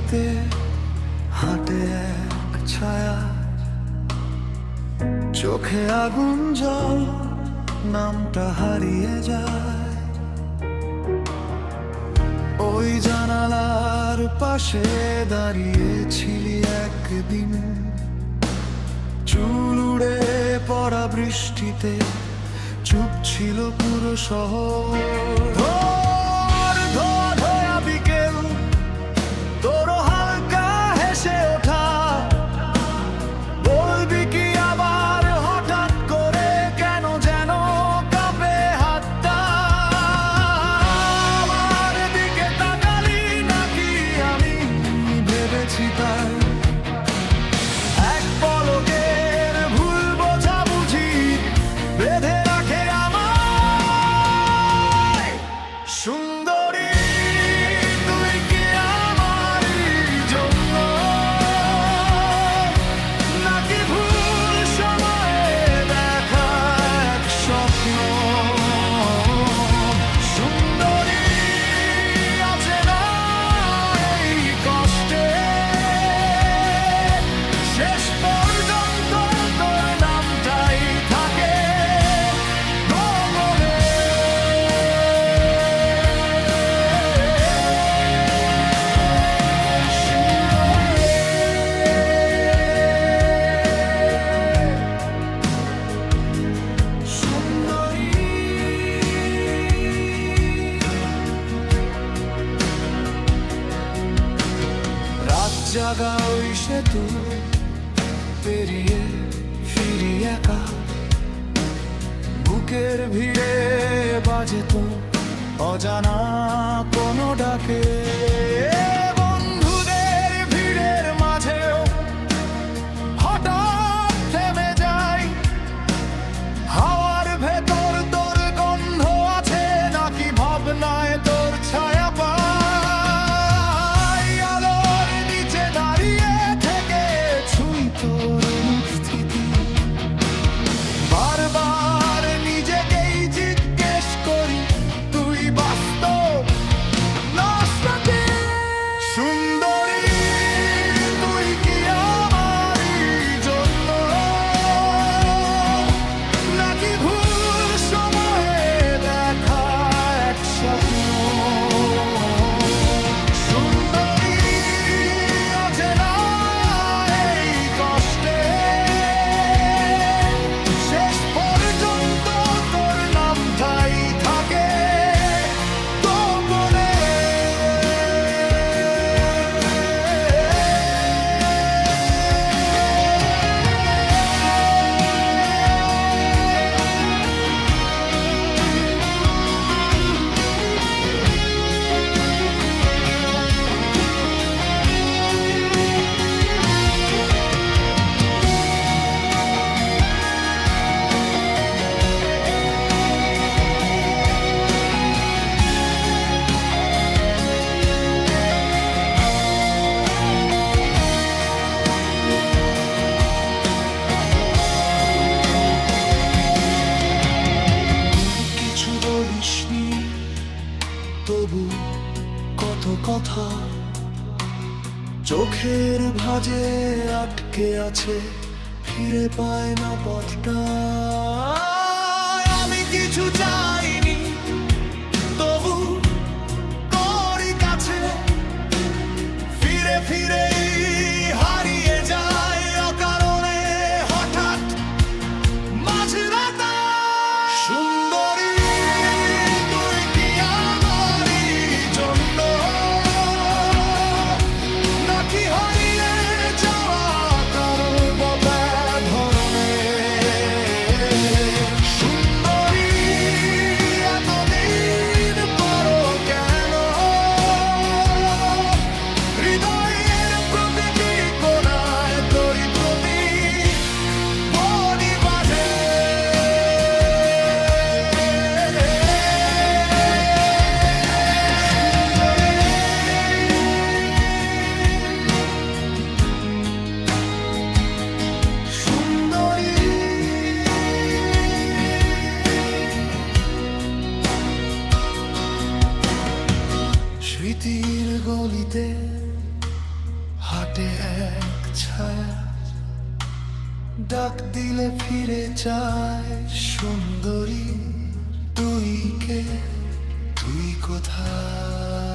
গলিতে হাঁটে এক ছায়া, চোখে আগুন জল, নামটা হারিয়ে যায়। ওই জানালার পাশে দাঁড়িয়েছিলি একদিন, চুল উড়ে পড়া বৃষ্টিতে চুপ ছিল পুরো শহর। বিকেল তোর হালকা হেসে ওঠা, বলবি কি আবার হঠাৎ করে কেন যেন কাঁপে হাতটা? আমার দিকে তাকালি নাকি আমি ভেবেছি তাই এক পলকের ভুল বোঝাবুঝি বেঁধে রাখে আমায়। সুন্দরী তুই কি আমারই জন্য, নাকি ভুল সময়ে দেখা এক স্বপ্ন? সুন্দরী আছে না এই কষ্টে, শেষ পর্যন্ত তোর নামটাই থাকে গগনে। সুন্দরী রাত জাগা ওই সেতু পেরিয়ে ফিরি একা, বুকের ভিড়ে বাজে তো অজানা কোনো ডাকে। বন্ধুদের ভিড়ের মাঝেও হঠাৎ থেমে যাই, হাওয়ার ভেতর তোর গন্ধ আছে নাকি ভাবনায় তোর ছায়া পাই? আলোর নিচে দাঁড়িয়ে থেকে ছুঁই তোর উপস্থিতি, বারবার নিজেকেই জিজ্ঞেস করি তুই বাস্তব না স্মৃতি? সুন্দরী তুই কি আমারই জন্য, নাকি ভুল সময়ে দেখা এক স্বপ্ন? সুন্দরী আছে না এই কষ্টে, শেষ পর্যন্ত তোর নামটাই থাকে গোপনে। কিছু বলিসনি তবু কত কথা চোখের ভাঁজে আটকে আছে, ফিরে পায় না পথটা। আমি কিছু চাইনি তবু তোরই কাছে ফিরে ফিরে হারিয়ে যায় অকারণে হঠাৎ মাঝরাতে। সুন্দরী তুই কি আমারই জন্য, নাকি হারিয়ে যাওয়া কারো ব্যবধানে? সুন্দরী এতদিন পরও কেন হৃদয়ের প্রতিটি কোণায় তোরই প্রতি মনি বাজে? সুন্দরী স্মৃতির গলিতে ডাক দিলে ফিরে যায় সুন্দরী, তুই কে, তুই কোথায়?